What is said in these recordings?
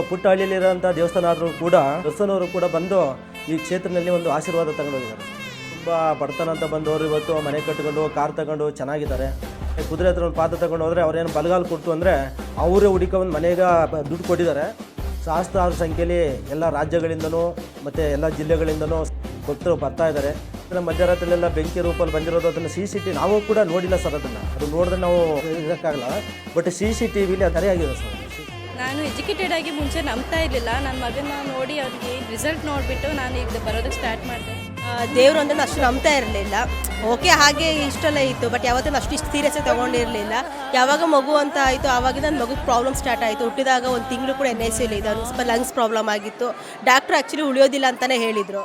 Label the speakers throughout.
Speaker 1: ಪುಟ್ಟಹಳ್ಳಿಯಲ್ಲಿರುವಂಥ ದೇವಸ್ಥಾನ ಆದರೂ ಕೂಡ ದರ್ಶನವರು ಕೂಡ ಬಂದು ಈ ಕ್ಷೇತ್ರದಲ್ಲಿ ಒಂದು ಆಶೀರ್ವಾದ ತಗೊಂಡೋಗಿದ್ದಾರೆ. ತುಂಬ ಬಡತನ ಅಂತ ಬಂದವರು ಇವತ್ತು ಮನೆ ಕಟ್ಕೊಂಡು ಕಾರ್ ತಗೊಂಡು ಚೆನ್ನಾಗಿದ್ದಾರೆ. ಕುದುರೆ ಹತ್ರ ಒಂದು ಪಾತ್ರ ತಗೊಂಡು ಹೋದರೆ ಅವ್ರೇನು ಬಲಗಾಲು ಕೊಡ್ತು ಅಂದರೆ ಅವರೇ ಹುಡುಕೊಂಡು ಮನೆಗೆ ದುಡ್ಡು ಕೊಟ್ಟಿದ್ದಾರೆ. ಸಹಸ್ರಾರು ಸಂಖ್ಯೆಯಲ್ಲಿ ಎಲ್ಲ ರಾಜ್ಯಗಳಿಂದನೂ ಮತ್ತು ಎಲ್ಲ ಜಿಲ್ಲೆಗಳಿಂದನೂ ಭಕ್ತರು ಬರ್ತಾ ಇದ್ದಾರೆ. ಮಧ್ಯರಾತ್ರಿಯಲ್ಲೆಲ್ಲ ಬೆಂಕಿ ರೂಪಲ್ಲಿ ಬಂದಿರೋದು ಅದನ್ನು CCTV ನಾವು ಕೂಡ ನೋಡಿಲ್ಲ ಸರ್. ಅದು ನೋಡಿದ್ರೆ ನಾವು ಇರೋಕ್ಕಾಗಲ್ಲ. ಬಟ್ CCTVಲಿ ಅದು ಸರಿಯಾಗಿದೆ ಸರ್.
Speaker 2: ನಾನು ಎಜುಕೇಟೆಡ್ ಆಗಿ ಮುಂಚೆ ನಂಬ್ತಾ ಇರಲಿಲ್ಲ. ನನ್ನ ಮಗನ ನೋಡಿ ಅವ್ರಿಗೆ ರಿಸಲ್ಟ್ ನೋಡಿಬಿಟ್ಟು ನಾನು ಈಗ ಬರೋದಕ್ಕೆ ಸ್ಟಾರ್ಟ್ ಮಾಡಿದೆ.
Speaker 3: ದೇವರು ಅಂದರೆ ಅಷ್ಟು ನಂಬ್ತಾ ಇರಲಿಲ್ಲ. ಓಕೆ, ಹಾಗೆ ಇಷ್ಟೆಲ್ಲ ಇತ್ತು, ಬಟ್ ಯಾವತ್ತೂ ಅಷ್ಟು ಇಷ್ಟು ಸೀರಿಯಸ್ ತೊಗೊಂಡಿರಲಿಲ್ಲ. ಯಾವಾಗ ಮಗು ಅಂತ ಆಯಿತು ಆವಾಗ ನನ್ನ ಮಗು ಪ್ರಾಬ್ಲಮ್ ಸ್ಟಾರ್ಟ್ ಆಯಿತು. ಹುಟ್ಟಿದಾಗ ಒಂದು ತಿಂಗಳು ಕೂಡ NICU ಇದೆ. ಅವ್ರಿಗೆ ಸ್ವಲ್ಪ ಲಂಗ್ಸ್ ಪ್ರಾಬ್ಲಮ್ ಆಗಿತ್ತು. ಡಾಕ್ಟ್ರು ಆ್ಯಕ್ಚುಲಿ ಉಳಿಯೋದಿಲ್ಲ ಅಂತಲೇ ಹೇಳಿದರು.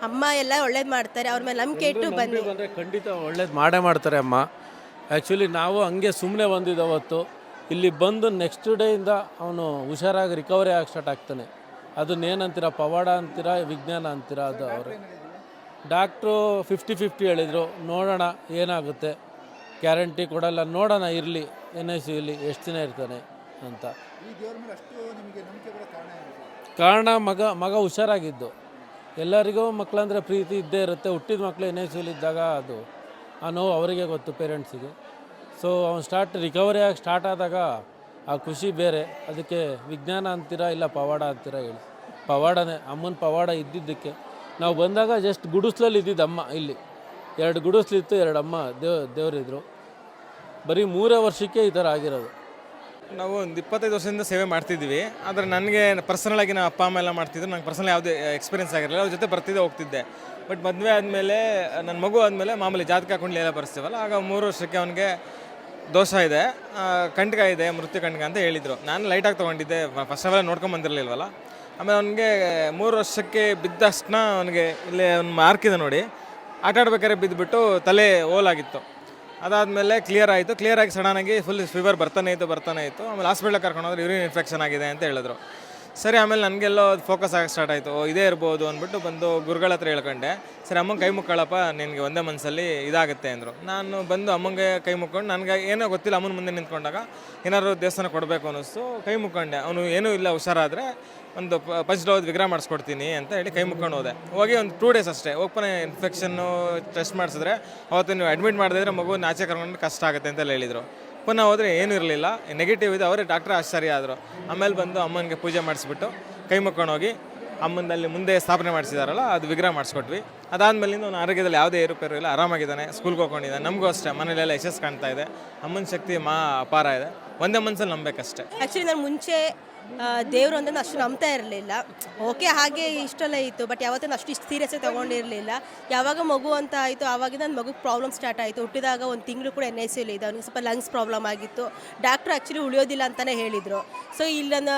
Speaker 3: ಅಮ್ಮ ಎಲ್ಲ ಒಳ್ಳೇದು ಮಾಡ್ತಾರೆ, ಅವ್ರ ಮೇಲೆ ನಂಬಿಕೆ ಇಟ್ಟು ಬನ್ನಿ.
Speaker 4: ಖಂಡಿತ ಒಳ್ಳೇದು ಮಾಡೇ ಮಾಡ್ತಾರೆ ಅಮ್ಮ. ಆ್ಯಕ್ಚುಲಿ ನಾವು ಹಂಗೆ ಸುಮ್ಮನೆ ಬಂದಿದ್ದು ಅವತ್ತು. ಇಲ್ಲಿ ಬಂದು ನೆಕ್ಸ್ಟ್ ಡೇಯಿಂದ ಅವನು ಹುಷಾರಾಗಿ ರಿಕವರಿ ಆಗಿ ಸ್ಟಾರ್ಟ್ ಆಗ್ತಾನೆ. ಅದನ್ನೇನಂತೀರ, ಪವಾಡ ಅಂತೀರ, ವಿಜ್ಞಾನ ಅಂತೀರ, ಅದು ಅವರು ಡಾಕ್ಟ್ರು 50-50 ಹೇಳಿದರು. ನೋಡೋಣ ಏನಾಗುತ್ತೆ, ಗ್ಯಾರಂಟಿ ಕೊಡಲ್ಲ, ನೋಡೋಣ ಇರಲಿ NICU ಇಲ್ಲಿ ಎಷ್ಟು ದಿನ ಇರ್ತಾನೆ ಅಂತ. ಕಾರಣ ಮಗ ಹುಷಾರಾಗಿದ್ದು. ಎಲ್ಲರಿಗೂ ಮಕ್ಕಳಂದರೆ ಪ್ರೀತಿ ಇದ್ದೇ ಇರುತ್ತೆ. ಹುಟ್ಟಿದ ಮಕ್ಕಳು NICU ಇದ್ದಾಗ ಅದು ಆ ನೋವು ಅವರಿಗೆ ಗೊತ್ತು, ಪೇರೆಂಟ್ಸಿಗೆ. ಸೊ ಅವ್ನು ರಿಕವರಿ ಆಗಿ ಸ್ಟಾರ್ಟ್ ಆದಾಗ ಆ ಖುಷಿ ಬೇರೆ. ಅದಕ್ಕೆ ವಿಜ್ಞಾನ ಅಂತೀರಾ ಇಲ್ಲ ಪವಾಡ ಅಂತೀರಾ ಹೇಳಿ. ಪವಾಡನೇ, ಅಮ್ಮನ ಪವಾಡ ಇದ್ದಿದ್ದಕ್ಕೆ. ನಾವು ಬಂದಾಗ ಜಸ್ಟ್ ಗುಡಿಸ್ಲಲ್ಲಿ ಇದ್ದಿದ್ದು ಅಮ್ಮ. ಇಲ್ಲಿ 2 ಗುಡಿಸ್ಲಿತ್ತು, 2 ಅಮ್ಮ ದೇವರಿದ್ರು. ಬರೀ 3 ವರ್ಷಕ್ಕೆ ಈ ಥರ ಆಗಿರೋದು.
Speaker 5: ನಾವು ಒಂದು 25 ವರ್ಷದಿಂದ ಸೇವೆ ಮಾಡ್ತಿದ್ವಿ. ಆದರೆ ನನಗೆ ಪರ್ಸನಲಾಗಿ ನಾವು ಅಪ್ಪ ಅಮ್ಮ ಎಲ್ಲ ಮಾಡ್ತಿದ್ರು. ನಂಗೆ ಪರ್ಸನಲ್ ಯಾವುದೇ ಎಕ್ಸ್ಪೀರಿಯನ್ಸ್ ಆಗಿರಲಿಲ್ಲ. ಅವ್ರ ಜೊತೆ ಬರ್ತಿದ್ದೆ ಹೋಗ್ತಿದ್ದೆ. ಬಟ್ ಮದುವೆ ಆದಮೇಲೆ, ನನ್ನ ಮಗು ಆದಮೇಲೆ ಮಾಮೂಲಿ ಜಾತಕ ಹಾಕೊಂಡು ಎಲ್ಲ ಬರ್ಸ್ತೀವಲ್ಲ, ಆಗ 3 ವರ್ಷಕ್ಕೆ ಅವನಿಗೆ ದೋಷ ಇದೆ, ಕಂಟಕ ಇದೆ, ಮೃತ್ಯು ಕಂಟಕ ಅಂತ ಹೇಳಿದರು. ನಾನು ಲೈಟಾಗಿ ತೊಗೊಂಡಿದ್ದೆ, ಫಸ್ಟ್ ಆಫ್ ಆಲ್ ನೋಡ್ಕೊಂಡು ಬಂದಿರಲಿಲ್ವಲ್ಲ. ಆಮೇಲೆ ಅವನಿಗೆ 3 ವರ್ಷಕ್ಕೆ ಬಿದ್ದ ತಕ್ಷಣ ಅವನಿಗೆ ಇಲ್ಲಿ ಒಂದು ಮಾರ್ಕ್ ಇದೆ ನೋಡಿ, ಆಟ ಆಡ್ಬೇಕಾದ್ರೆ ಬಿದ್ದುಬಿಟ್ಟು ತಲೆ ಓಲಾಗಿತ್ತು. ಅದಾದಮೇಲೆ ಕ್ಲಿಯರ್ ಆಗಿ ಸಡನ್ನಾಗಿ ಫುಲ್ ಫೀವರ್ ಬರ್ತಾನೆ ಇತ್ತು. ಆಮೇಲೆ ಹಾಸ್ಪಿಟ್ಲಿಗೆ ಕರ್ಕೊಂಡು ಹೋದ್ರೆ ಯೂರಿನ್ ಇನ್ಫೆಕ್ಷನ್ ಆಗಿದೆ ಅಂತ ಹೇಳಿದ್ರು. ಸರಿ, ಆಮೇಲೆ ನನಗೆಲ್ಲೋ ಅದು ಫೋಕಸ್ ಆಗಿ ಸ್ಟಾರ್ಟ್ ಆಯಿತು. ಇದೇ ಇರ್ಬೋದು ಅಂದ್ಬಿಟ್ಟು ಬಂದು ಗುರುಗಳ ಹತ್ರ ಹೇಳ್ಕೊಂಡೆ. ಸರಿ, ಅಮ್ಮಂಗೆ ಕೈ ಮುಕ್ಕೊಳ್ಳಪ್ಪ, ನಿನಗೆ ಒಂದೇ ಮನಸ್ಸಲ್ಲಿ ಇದಾಗುತ್ತೆ ಅಂದರು. ನಾನು ಬಂದು ಅಮ್ಮಂಗೆ ಕೈ ಮುಕ್ಕೊಂಡು, ನನಗೆ ಏನೋ ಗೊತ್ತಿಲ್ಲ, ಅಮ್ಮನ ಮುಂದೆ ನಿಂತ್ಕೊಂಡಾಗ ಏನಾದ್ರು ದೇವಸ್ಥಾನ ಕೊಡಬೇಕು ಅನ್ನಿಸ್ತು. ಕೈ ಮುಕ್ಕೊಂಡೆ. ಅವನು ಏನೂ ಇಲ್ಲ, ಹುಷಾರಾದರೆ ಒಂದು ಪಂಚಡೋದು ವಿಗ್ರಹ ಮಾಡಿಸ್ಕೊಡ್ತೀನಿ ಅಂತ ಹೇಳಿ ಕೈ ಮುಕ್ಕೊಂಡು ಹೋದೆ. ಹೋಗಿ ಒಂದು 2 ಡೇಸ್ ಅಷ್ಟೇ. ಓಪನ್ ಇನ್ಫೆಕ್ಷನ್ನು ಟೆಸ್ಟ್ ಮಾಡಿಸಿದ್ರೆ ಅವತ್ತು ನೀವು ಅಡ್ಮಿಟ್ ಮಾಡಿದ್ರೆ ಮಗುನ ಆಚೆ ಕರ್ಕೊಂಡು ಕಷ್ಟ ಆಗುತ್ತೆ ಅಂತೆಲ್ಲ ಹೇಳಿದರು. ಪುನಃ ಹೋದರೆ ಏನೂ ಇರಲಿಲ್ಲ, ನೆಗೆಟಿವ್ ಇದೆ. ಅವರೇ ಡಾಕ್ಟ್ರ್ ಆಶ್ಚರ್ಯ ಆದರು. ಆಮೇಲೆ ಬಂದು ಅಮ್ಮನಿಗೆ ಪೂಜೆ ಮಾಡಿಸ್ಬಿಟ್ಟು ಕೈ ಮುಕ್ಕೊಂಡು ಹೋಗಿ ಅಮ್ಮನಲ್ಲಿ ಮುಂದೆ ಸ್ಥಾಪನೆ ಮಾಡಿಸಿದಾರಲ್ಲ, ಅದು ವಿಗ್ರಹ ಮಾಡಿಸ್ಕೊಟ್ವಿ. ಅದಾದಮೇಲಿಂದ ಅವನ ಆರೋಗ್ಯದಲ್ಲಿ ಯಾವುದೇ ಏರುಪೇರು ಇಲ್ಲ, ಆರಾಮಾಗಿದ್ದಾನೆ, ಸ್ಕೂಲ್ಗೆ ಹೋಗ್ಕೊಂಡಿದ್ದಾನೆ. ನಮಗೂ ಅಷ್ಟೇ ಮನೇಲೆಲ್ಲ ಯಶಸ್ಸು ಕಾಣ್ತಾ ಇದೆ. ಅಮ್ಮನ ಶಕ್ತಿ ಅಪಾರ ಇದೆ. ಒಂದೇ ಮನಸ್ಸಲ್ಲಿ ನಂಬೇಕಷ್ಟೇ.
Speaker 3: ಆ್ಯಕ್ಚುಲಿ ನಾನು ಮುಂಚೆ ದೇವರು ಅಂದರೆ ಅಷ್ಟು ನಂಬ್ತಾ ಇರಲಿಲ್ಲ. ಓಕೆ, ಹಾಗೆ ಇಷ್ಟೆಲ್ಲ ಇತ್ತು, ಬಟ್ ಯಾವತ್ತೂ ಅಷ್ಟು ಇಷ್ಟು ಸೀರಿಯಸ್ ತೊಗೊಂಡಿರಲಿಲ್ಲ. ಯಾವಾಗ ಮಗು ಅಂತ ಆಯಿತು ಆವಾಗ ನನ್ನ ಮಗುಗೆ ಪ್ರಾಬ್ಲಮ್ ಸ್ಟಾರ್ಟ್ ಆಯಿತು. ಹುಟ್ಟಿದಾಗ ಒಂದು ತಿಂಗಳು ಕೂಡ NICU ಇದೆ. ಅವನಿಗೆ ಸ್ವಲ್ಪ ಲಂಗ್ಸ್ ಪ್ರಾಬ್ಲಮ್ ಆಗಿತ್ತು. ಡಾಕ್ಟ್ರು ಆ್ಯಕ್ಚುಲಿ ಉಳಿಯೋದಿಲ್ಲ ಅಂತಲೇ ಹೇಳಿದರು. ಸೊ ಇಲ್ಲಿ ನನ್ನ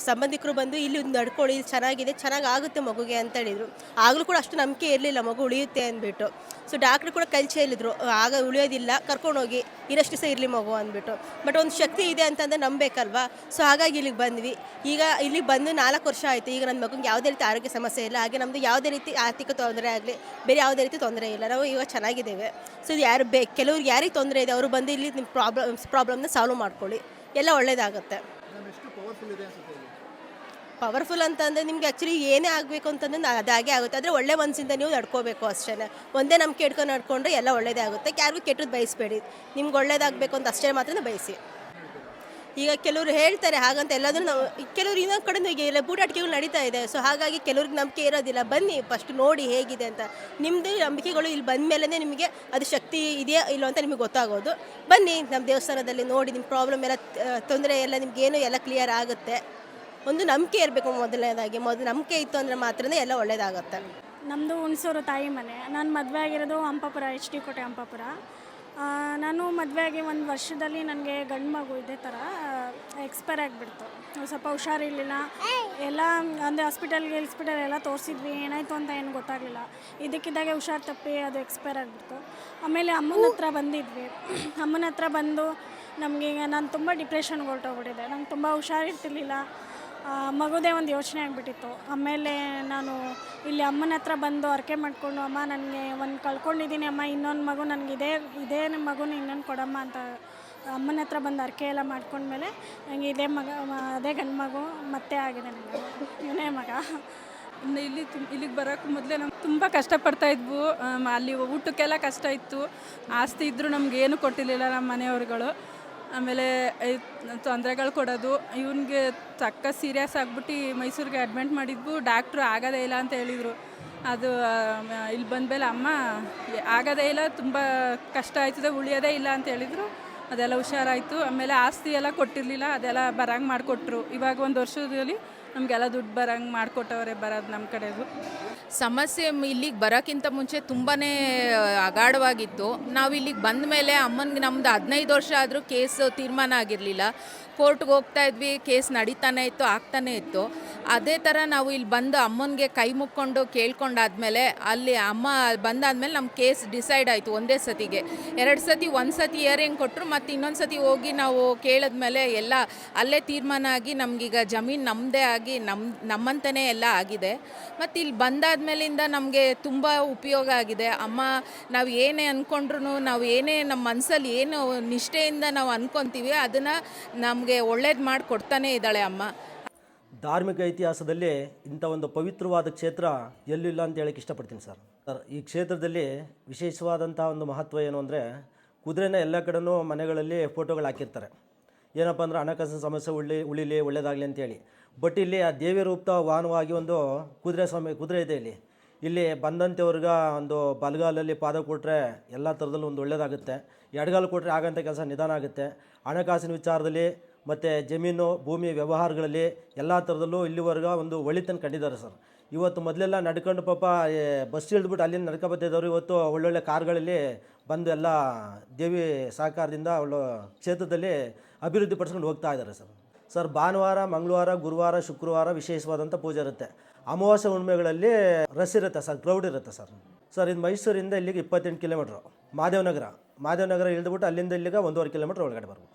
Speaker 3: ಸಂಬಂಧಿಕರು ಬಂದು ಇಲ್ಲಿ ನಡ್ಕೊಳ್ಳಿ, ಚೆನ್ನಾಗಿದೆ, ಚೆನ್ನಾಗಿ ಆಗುತ್ತೆ ಮಗುಗೆ ಅಂತ ಹೇಳಿದರು. ಆಗಲೂ ಕೂಡ ಅಷ್ಟು ನಂಬಿಕೆ ಇರಲಿಲ್ಲ ಮಗು ಉಳಿಯುತ್ತೆ ಅಂದ್ಬಿಟ್ಟು. ಸೊ ಡಾಕ್ಟ್ರು ಕೂಡ ಕಲ್ಚೆ ಹೇಳಿದ್ರು, ಆಗ ಉಳಿಯೋದಿಲ್ಲ, ಕರ್ಕೊಂಡೋಗಿ ಇರಷ್ಟು ದಿವಸ ಇರಲಿ ಮಗು ಅಂದ್ಬಿಟ್ಟು. ಬಟ್ ಒಂದು ಶಕ್ತಿ ಇದೆ ಅಂತಂದರೆ ನಂಬೇಕಲ್ವಾ. ಸೊ ಹಾಗಾಗಿ ಇಲ್ಲಿಗೆ ಬಂದ್ವಿ. ಈಗ ಇಲ್ಲಿಗೆ ಬಂದು 4 ವರ್ಷ ಆಯಿತು. ಈಗ ನನ್ನ ಮಗುಗೆ ಯಾವುದೇ ರೀತಿ ಆರೋಗ್ಯ ಸಮಸ್ಯೆ ಇಲ್ಲ. ಹಾಗೆ ನಮ್ಮದು ಯಾವುದೇ ರೀತಿ ಆರ್ಥಿಕ ತೊಂದರೆ ಆಗಲಿ, ಬೇರೆ ಯಾವುದೇ ರೀತಿ ತೊಂದರೆ ಇಲ್ಲ. ನಾವು ಇವಾಗ ಚೆನ್ನಾಗಿದ್ದೇವೆ. ಸೊ ಇದು ಕೆಲವ್ರಿಗೆ ಯಾರಿಗೆ ತೊಂದರೆ ಇದೆ ಅವರು ಬಂದು ಇಲ್ಲಿ ನಿಮ್ಮ ಪ್ರಾಬ್ಲಮ್ನ ಸಾಲ್ವ್ ಮಾಡ್ಕೊಳ್ಳಿ, ಎಲ್ಲ ಒಳ್ಳೇದಾಗುತ್ತೆ. ಪವರ್ಫುಲ್ ಅಂತಂದರೆ ನಿಮ್ಗೆ ಆ್ಯಕ್ಚುಲಿ ಏನೇ ಆಗಬೇಕು ಅಂತಂದ್ರೆ ಅದಾಗೆ ಆಗುತ್ತೆ. ಆದರೆ ಒಳ್ಳೆ ಮನಸ್ಸಿಂದ ನೀವು ನಡ್ಕೋಬೇಕು ಅಷ್ಟೇ. ಒಂದೇ ನಂಬಿಕೆ ಇಟ್ಕೊಂಡು ನಡ್ಕೊಂಡ್ರೆ ಎಲ್ಲ ಒಳ್ಳೇದೇ ಆಗುತ್ತೆ. ಯಾರಿಗೂ ಕೆಟ್ಟದ್ದು ಬಯಸಬೇಡಿ, ನಿಮ್ಗೆ ಒಳ್ಳೇದಾಗಬೇಕು ಅಂತ ಅಷ್ಟೇ ಮಾತ್ರ ಬಯಸಿ. ಈಗ ಕೆಲವರು ಹೇಳ್ತಾರೆ ಹಾಗಂತ ಎಲ್ಲಾದರೂ ನಾವು, ಕೆಲವರು ಇನ್ನೊಂದು ಕಡೆ ಎಲ್ಲ ಬೂಟಾಟಿಕೆಗಳು ನಡೀತಾ ಇದೆ. ಸೊ ಹಾಗಾಗಿ ಕೆಲವ್ರಿಗೆ ನಂಬಿಕೆ ಇರೋದಿಲ್ಲ. ಬನ್ನಿ ಫಸ್ಟ್ ನೋಡಿ ಹೇಗಿದೆ ಅಂತ. ನಿಮ್ಮದು ನಂಬಿಕೆಗಳು ಇಲ್ಲಿ ಬಂದ ಮೇಲೇ ನಿಮಗೆ ಅದು ಶಕ್ತಿ ಇದೆಯಾ ಇಲ್ಲೋ ಅಂತ ನಿಮಗೆ ಗೊತ್ತಾಗೋದು. ಬನ್ನಿ ನಮ್ಮ ದೇವಸ್ಥಾನದಲ್ಲಿ ನೋಡಿ, ನಿಮ್ಮ ಪ್ರಾಬ್ಲಮ್ ಎಲ್ಲ, ತೊಂದರೆ ಎಲ್ಲ ನಿಮಗೇನು ಎಲ್ಲ ಕ್ಲಿಯರ್ ಆಗುತ್ತೆ. ಒಂದು ನಂಬಿಕೆ ಇರಬೇಕು ಮೊದಲನೇದಾಗಿ. ನಂಬಿಕೆ ಇತ್ತು ಅಂದರೆ ಮಾತ್ರ ಎಲ್ಲ ಒಳ್ಳೆಯದಾಗುತ್ತೆ.
Speaker 6: ನಮ್ಮದು ಹುಣಸೂರು ತಾಯಿ ಮನೆ. ನಾನು ಮದುವೆ ಆಗಿರೋದು ಹಂಪಾಪುರ, HD ಕೋಟೆ ಹಂಪಾಪುರ. ನಾನು ಮದುವೆ ಆಗಿ 1 ವರ್ಷದಲ್ಲಿ ನನಗೆ ಗಂಡು ಮಗು ಇದೇ ಥರ ಎಕ್ಸ್ಪೈರ್ ಆಗಿಬಿಡ್ತು. ಸ್ವಲ್ಪ ಹುಷಾರಿರಲಿಲ್ಲ. ಎಲ್ಲ ಅಂದರೆ ಹಾಸ್ಪಿಟಲ್ ಎಲ್ಲ ತೋರಿಸಿದ್ವಿ, ಏನಾಯಿತು ಅಂತ ಏನು ಗೊತ್ತಾಗಲಿಲ್ಲ. ಇದಕ್ಕಿದ್ದಾಗೆ ಹುಷಾರು ತಪ್ಪಿ ಅದು ಎಕ್ಸ್ಪೈರ್ ಆಗಿಬಿಡ್ತು. ಆಮೇಲೆ ಅಮ್ಮನ ಹತ್ರ ಬಂದಿದ್ವಿ. ಅಮ್ಮನ ಹತ್ರ ಬಂದು ನಮಗೆ, ನಾನು ತುಂಬ ಡಿಪ್ರೆಷನ್ಗೆ ಹೊರಟೋಗ್ಬಿಟ್ಟಿದ್ದೆ. ನಂಗೆ ತುಂಬ ಹುಷಾರಿರ್ತಿರ್ಲಿಲ್ಲ. ಮಗುದೇ ಒಂದು ಯೋಚನೆ ಆಗಿಬಿಟ್ಟಿತ್ತು. ಆಮೇಲೆ ನಾನು ಇಲ್ಲಿ ಅಮ್ಮನ ಹತ್ರ ಬಂದು ಹರಕೆ ಮಾಡಿಕೊಂಡು, ಅಮ್ಮ ನನಗೆ ಒಂದು ಕಳ್ಕೊಂಡಿದ್ದೀನಿ ಅಮ್ಮ, ಇನ್ನೊಂದು ಮಗು ನನಗೆ ಇದೇ ಮಗುನ ಇನ್ನೊಂದು ಕೊಡಮ್ಮ ಅಂತ ಅಮ್ಮನ ಹತ್ರ ಬಂದು ಹರಕೆ ಎಲ್ಲ ಮಾಡ್ಕೊಂಡ್ಮೇಲೆ ನನಗೆ ಅದೇ ಗಂಡು ಮಗು ಮತ್ತೆ ಆಗಿದೆ, ನನಗೆ ಇವನೇ ಮಗ.
Speaker 7: ಇನ್ನು ಇಲ್ಲಿಗೆ ಬರೋಕ್ಕೆ ಮೊದಲೇ ನಮ್ಗೆ ತುಂಬ ಕಷ್ಟಪಡ್ತಾ ಇದ್ವು. ಅಲ್ಲಿ ಊಟಕ್ಕೆಲ್ಲ ಕಷ್ಟ ಇತ್ತು. ಆಸ್ತಿ ಇದ್ದರೂ ನಮಗೇನು ಕೊಟ್ಟಿರಲಿಲ್ಲ ನಮ್ಮ ಮನೆಯವ್ರುಗಳು. ಆಮೇಲೆ ತೊಂದರೆಗಳು ಕೊಡೋದು. ಇವನಿಗೆ ತಕ್ಕ ಸೀರಿಯಸ್ ಆಗಿಬಿಟ್ಟು ಮೈಸೂರಿಗೆ ಅಡ್ಮಿಟ್ ಮಾಡಿದ್ವು. ಡಾಕ್ಟ್ರು ಆಗೋದೇ ಇಲ್ಲ ಅಂತ ಹೇಳಿದರು. ಅದು ಇಲ್ಲಿ ಬಂದಮೇಲೆ ಅಮ್ಮ ಆಗೋದೇ ಇಲ್ಲ, ತುಂಬ ಕಷ್ಟ ಆಯ್ತದೆ, ಉಳಿಯೋದೇ ಇಲ್ಲ ಅಂತ ಹೇಳಿದರು. ಅದೆಲ್ಲ ಹುಷಾರಾಯಿತು. ಆಮೇಲೆ ಆಸ್ತಿ ಎಲ್ಲ ಕೊಟ್ಟಿರಲಿಲ್ಲ, ಅದೆಲ್ಲ ಬರಂಗೆ ಮಾಡಿಕೊಟ್ರು. ಇವಾಗ ಒಂದು ವರ್ಷದಲ್ಲಿ ನಮಗೆಲ್ಲ ದುಡ್ಡು ಬರಂಗೆ ಮಾಡಿಕೊಟ್ಟವ್ರೆ, ಬರೋದು ನಮ್ಮ ಕಡೆದು.
Speaker 8: ಸಮಸ್ಯೆ ಇಲ್ಲಿಗೆ ಬರೋಕ್ಕಿಂತ ಮುಂಚೆ ತುಂಬಾ ಅಗಾಢವಾಗಿತ್ತು. ನಾವು ಇಲ್ಲಿಗೆ ಬಂದ ಮೇಲೆ ಅಮ್ಮನಿಗೆ ನಮ್ಮದು 15 ವರ್ಷ ಆದರೂ ಕೇಸು ತೀರ್ಮಾನ ಆಗಿರಲಿಲ್ಲ. ಕೋರ್ಟ್ಗೆ ಹೋಗ್ತಾ ಇದ್ವಿ, ಕೇಸ್ ನಡೀತಾನೆ ಇತ್ತು, ಆಗ್ತಾನೆ ಇತ್ತು. ಅದೇ ಥರ ನಾವು ಇಲ್ಲಿ ಬಂದು ಅಮ್ಮನಿಗೆ ಕೈ ಮುಕ್ಕೊಂಡು ಕೇಳ್ಕೊಂಡಾದ್ಮೇಲೆ ಅಲ್ಲಿ ಅಮ್ಮ ಬಂದಾದ್ಮೇಲೆ ನಮ್ಮ ಕೇಸ್ ಡಿಸೈಡ್ ಆಯಿತು ಒಂದೇ ಸತಿಗೆ. 2 ಸತಿ, ಒಂದು ಸತಿ ಇಯರಿಂಗ್ ಕೊಟ್ಟರು, ಮತ್ತು ಇನ್ನೊಂದು ಸತಿ ಹೋಗಿ ನಾವು ಕೇಳಿದ್ಮೇಲೆ ಎಲ್ಲ ಅಲ್ಲೇ ತೀರ್ಮಾನ ಆಗಿ ನಮಗೀಗ ಜಮೀನು ನಮ್ಮದೇ ಆಗಿ ನಮ್ಮಂತನೇ ಎಲ್ಲ ಆಗಿದೆ. ಮತ್ತು ಇಲ್ಲಿ ಬಂದಾದ್ಮೇಲಿಂದ ನಮಗೆ ತುಂಬ ಉಪಯೋಗ ಆಗಿದೆ. ಅಮ್ಮ ನಾವು ಏನೇ ಅಂದ್ಕೊಂಡ್ರು, ನಾವು ಏನೇ ನಮ್ಮ ಮನಸ್ಸಲ್ಲಿ ಏನು ನಿಷ್ಠೆಯಿಂದ ನಾವು ಅಂದ್ಕೊತೀವಿ ಅದನ್ನು ನಮಗೆ ಒಳ್ಳೇದು ಮಾಡಿ ಕೊಡ್ತಾನೇ ಇದ್ದಾಳೆ ಅಮ್ಮ.
Speaker 1: ಧಾರ್ಮಿಕ ಇತಿಹಾಸದಲ್ಲಿ ಇಂಥ ಒಂದು ಪವಿತ್ರವಾದ ಕ್ಷೇತ್ರ ಎಲ್ಲೂ ಇಲ್ಲ ಅಂತ ಹೇಳಕ್ಕೆ ಇಷ್ಟಪಡ್ತೀನಿ ಸರ್. ಈ ಕ್ಷೇತ್ರದಲ್ಲಿ ವಿಶೇಷವಾದಂಥ ಒಂದು ಮಹತ್ವ ಏನು ಅಂದರೆ, ಕುದುರೆನ ಎಲ್ಲ ಕಡೆನೂ ಮನೆಗಳಲ್ಲಿ ಫೋಟೋಗಳು ಹಾಕಿರ್ತಾರೆ. ಏನಪ್ಪ ಅಂದರೆ ಹಣಕಾಸಿನ ಸಮಸ್ಯೆ ಉಳಿಲಿ ಒಳ್ಳೆಯದಾಗಲಿ ಅಂತೇಳಿ. ಬಟ್ ಇಲ್ಲಿ ಆ ದೇವಿ ರೂಪದ ವಾಹನವಾಗಿ ಒಂದು ಕುದುರೆ ಇದೆ. ಇಲ್ಲಿ ಬಂದಂಥವ್ರಿಗೆ ಒಂದು ಬಲಗಾಲಲ್ಲಿ ಪಾದ ಕೊಟ್ಟರೆ ಎಲ್ಲ ಥರದಲ್ಲೂ ಒಂದು ಒಳ್ಳೆಯದಾಗುತ್ತೆ. ಎಡಗಾಲು ಕೊಟ್ಟರೆ ಆಗೋಂಥ ಕೆಲಸ ನಿಧಾನ ಆಗುತ್ತೆ. ಹಣಕಾಸಿನ ವಿಚಾರದಲ್ಲಿ ಮತ್ತು ಜಮೀನು ಭೂಮಿ ವ್ಯವಹಾರಗಳಲ್ಲಿ ಎಲ್ಲ ಥರದಲ್ಲೂ ಇಲ್ಲಿವರೆಗೆ ಒಂದು ಒಳಿತನ್ನು ಕಂಡಿದ್ದಾರೆ ಸರ್. ಇವತ್ತು ಮೊದಲೆಲ್ಲ ನಡ್ಕೊಂಡು ಪಾಪ ಬಸ್ ಇಳಿದ್ಬಿಟ್ಟು ಅಲ್ಲಿಂದ ನಡ್ಕೊಬತ್ತಿದ್ದವರು ಇವತ್ತು ಒಳ್ಳೊಳ್ಳೆ ಕಾರ್ಗಳಲ್ಲಿ ಬಂದು ಎಲ್ಲ ದೇವಿ ಸಹಕಾರದಿಂದ ಕ್ಷೇತ್ರದಲ್ಲಿ ಅಭಿವೃದ್ಧಿ ಪಡಿಸ್ಕೊಂಡು ಹೋಗ್ತಾ ಇದ್ದಾರೆ ಸರ್. ಭಾನುವಾರ, ಮಂಗಳವಾರ, ಗುರುವಾರ, ಶುಕ್ರವಾರ ವಿಶೇಷವಾದಂಥ ಪೂಜೆ ಇರುತ್ತೆ. ಅಮಾವಾಸ್ಯೆ ಹುಣ್ಮೆಗಳಲ್ಲಿ ರಶ್ ಇರುತ್ತೆ ಸರ್, ಕ್ರೌಡ್ ಇರುತ್ತೆ ಸರ್. ಇದು ಮೈಸೂರಿಂದ ಇಲ್ಲಿಗೆ 28 ಕಿಲೋಮೀಟ್ರು. ಮಾದೇವನಗರ ಇಳಿದ್ಬಿಟ್ಟು ಅಲ್ಲಿಂದ ಇಲ್ಲಿಗೆ 1.5 ಕಿಲೋಮೀಟ್ರ್ ಒಳಗಡೆ ಬರ್ಬೋದು.